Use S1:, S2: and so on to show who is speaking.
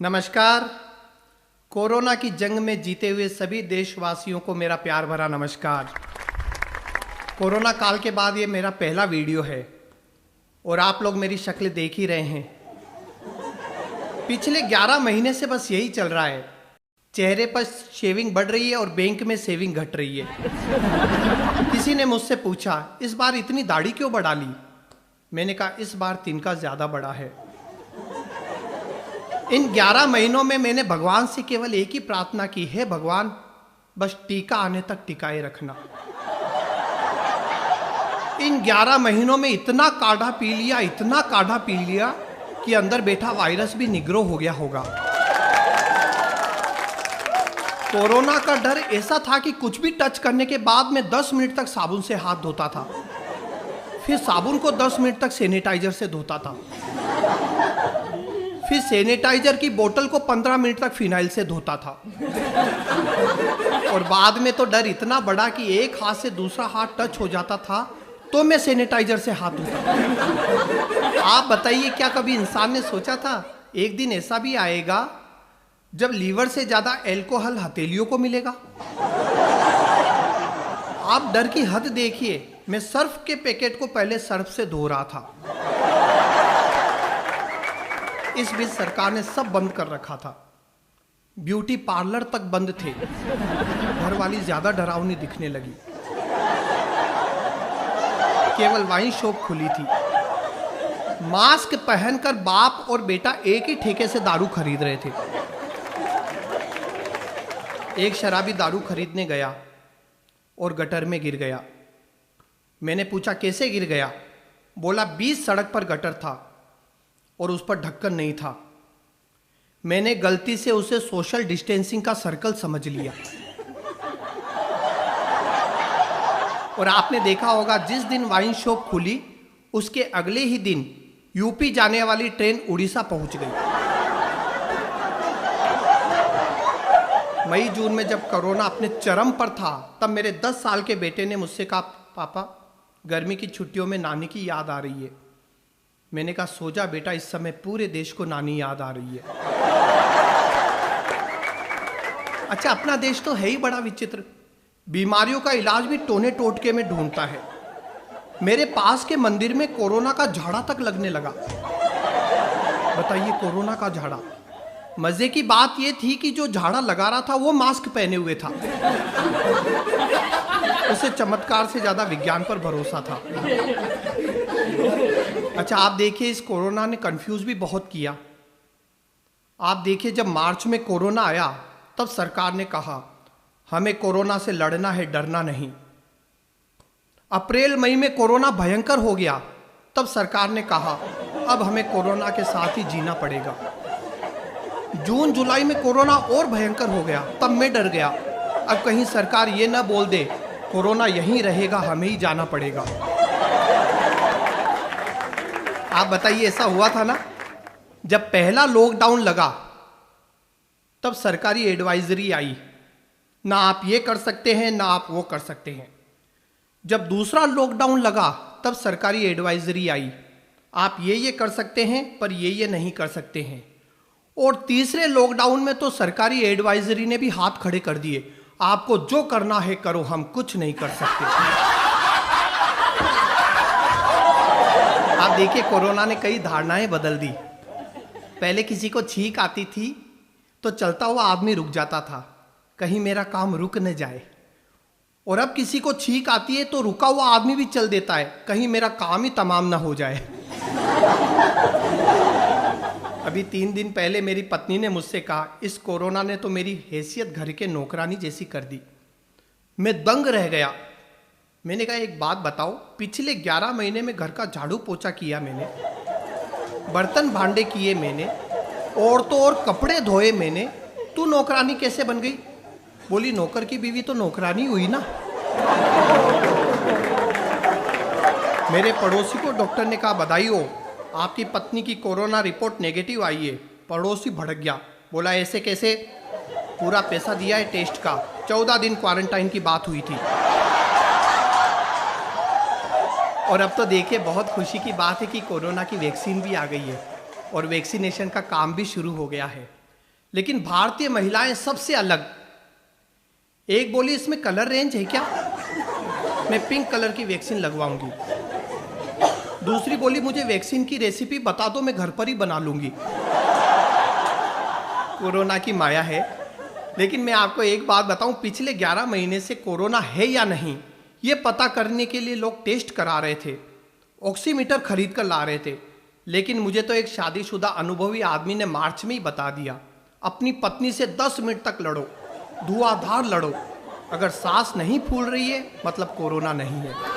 S1: नमस्कार। कोरोना की जंग में जीते हुए सभी देशवासियों को मेरा प्यार भरा नमस्कार। कोरोना काल के बाद ये मेरा पहला वीडियो है और आप लोग मेरी शक्ल देख ही रहे हैं। पिछले 11 महीने से बस यही चल रहा है। चेहरे पर शेविंग बढ़ रही है और बैंक में सेविंग घट रही है। किसी ने मुझसे पूछा, इस बार इतनी दाढ़ी क्यों बढ़ा ली? मैंने कहा, इस बार तिनका ज़्यादा बड़ा है। इन 11 महीनों में मैंने भगवान से केवल एक ही प्रार्थना की है, भगवान बस टीका आने तक टिकाए रखना। इन 11 महीनों में इतना काढ़ा पी लिया, इतना काढ़ा पी लिया कि अंदर बैठा वायरस भी निग्रो हो गया होगा। कोरोना का डर ऐसा था कि कुछ भी टच करने के बाद मैं 10 मिनट तक साबुन से हाथ धोता था, फिर साबुन को 10 मिनट तक सैनिटाइजर से धोता था, फिर सैनिटाइजर की बोतल को 15 मिनट तक फिनाइल से धोता था। और बाद में तो डर इतना बड़ा कि एक हाथ से दूसरा हाथ टच हो जाता था तो मैं सैनिटाइजर से हाथ धोता था। आप बताइए, क्या कभी इंसान ने सोचा था एक दिन ऐसा भी आएगा जब लीवर से ज्यादा एल्कोहल हथेलियों को मिलेगा? आप डर की हद देखिए। मैं सर्फ के पैकेट को पहले सर्फ से धो रहा था। इस बीच सरकार ने सब बंद कर रखा था। ब्यूटी पार्लर तक बंद थे। घर वाली ज्यादा डरावनी दिखने लगी। केवल वाइन शॉप खुली थी। मास्क पहनकर बाप और बेटा एक ही ठेके से दारू खरीद रहे थे। एक शराबी दारू खरीदने गया और गटर में गिर गया। मैंने पूछा, कैसे गिर गया? बोला, 20 सड़क पर गटर था और उस पर ढक्कन नहीं था। मैंने गलती से उसे सोशल डिस्टेंसिंग का सर्कल समझ लिया। और आपने देखा होगा, जिस दिन वाइन शॉप खुली उसके अगले ही दिन यूपी जाने वाली ट्रेन उड़ीसा पहुंच गई। मई जून में जब कोरोना अपने चरम पर था, तब मेरे 10 साल के बेटे ने मुझसे कहा, पापा गर्मी की छुट्टियों में नानी की याद आ रही है। मैंने कहा, सो जा बेटा, इस समय पूरे देश को नानी याद आ रही है। अच्छा, अपना देश तो है ही बड़ा विचित्र। बीमारियों का इलाज भी टोने टोटके में ढूंढता है। मेरे पास के मंदिर में कोरोना का झाड़ा तक लगने लगा। बताइए, कोरोना का झाड़ा। मजे की बात यह थी कि जो झाड़ा लगा रहा था वो मास्क पहने हुए था। उसे चमत्कार से ज्यादा विज्ञान पर भरोसा था। अच्छा, आप देखिए, इस कोरोना ने कंफ्यूज भी बहुत किया। आप देखिए, जब मार्च में कोरोना आया तब सरकार ने कहा, हमें कोरोना से लड़ना है, डरना नहीं। अप्रैल मई में कोरोना भयंकर हो गया, तब सरकार ने कहा, अब हमें कोरोना के साथ ही जीना पड़ेगा। जून जुलाई में कोरोना और भयंकर हो गया, तब मैं डर गया, अब कहीं सरकार ये ना बोल दे कोरोना यहीं रहेगा, हमें ही जाना पड़ेगा। आप बताइए, ऐसा हुआ था ना? जब पहला लॉकडाउन लगा तब सरकारी एडवाइजरी आई, ना आप ये कर सकते हैं ना आप वो कर सकते हैं। जब दूसरा लॉकडाउन लगा तब सरकारी एडवाइजरी आई, आप ये कर सकते हैं पर ये नहीं कर सकते हैं। और तीसरे लॉकडाउन में तो सरकारी एडवाइजरी ने भी हाथ खड़े कर दिए, आपको जो करना है करो, हम कुछ नहीं कर सकते। आप देखिए, कोरोना ने कई धारणाएं बदल दी। पहले किसी को छींक आती थी तो चलता हुआ आदमी रुक जाता था, कहीं मेरा काम रुक न जाए। और अब किसी को छींक आती है तो रुका हुआ आदमी भी चल देता है, कहीं मेरा काम ही तमाम ना हो जाए। अभी 3 दिन पहले मेरी पत्नी ने मुझसे कहा, इस कोरोना ने तो मेरी हैसियत घर के नौकरानी जैसी कर दी। मैं दंग रह गया। मैंने कहा, एक बात बताओ, पिछले 11 महीने में घर का झाड़ू पोछा किया मैंने, बर्तन भांडे किए मैंने, औरतों और कपड़े धोए मैंने, तू नौकरानी कैसे बन गई? बोली, नौकर की बीवी तो नौकरानी हुई ना। मेरे पड़ोसी को डॉक्टर ने कहा, बधाई हो, आपकी पत्नी की कोरोना रिपोर्ट नेगेटिव आई है। पड़ोसी भड़क गया, बोला, ऐसे कैसे? पूरा पैसा दिया है टेस्ट का, 14 दिन क्वारंटाइन की बात हुई थी। और अब तो देखिए, बहुत खुशी की बात है कि कोरोना की वैक्सीन भी आ गई है और वैक्सीनेशन का काम भी शुरू हो गया है। लेकिन भारतीय महिलाएं सबसे अलग। एक बोली इसमें कलर रेंज है क्या, मैं पिंक कलर की वैक्सीन लगवाऊंगी। दूसरी बोली मुझे वैक्सीन की रेसिपी बता दो, मैं घर पर ही बना लूंगी। कोरोना की माया है। लेकिन मैं आपको एक बात बताऊं, पिछले 11 महीने से कोरोना है या नहीं ये पता करने के लिए लोग टेस्ट करा रहे थे, ऑक्सीमीटर खरीद कर ला रहे थे। लेकिन मुझे तो एक शादीशुदा अनुभवी आदमी ने मार्च में ही बता दिया, अपनी पत्नी से 10 मिनट तक लड़ो, धुआंधार लड़ो, अगर सांस नहीं फूल रही है मतलब कोरोना नहीं है।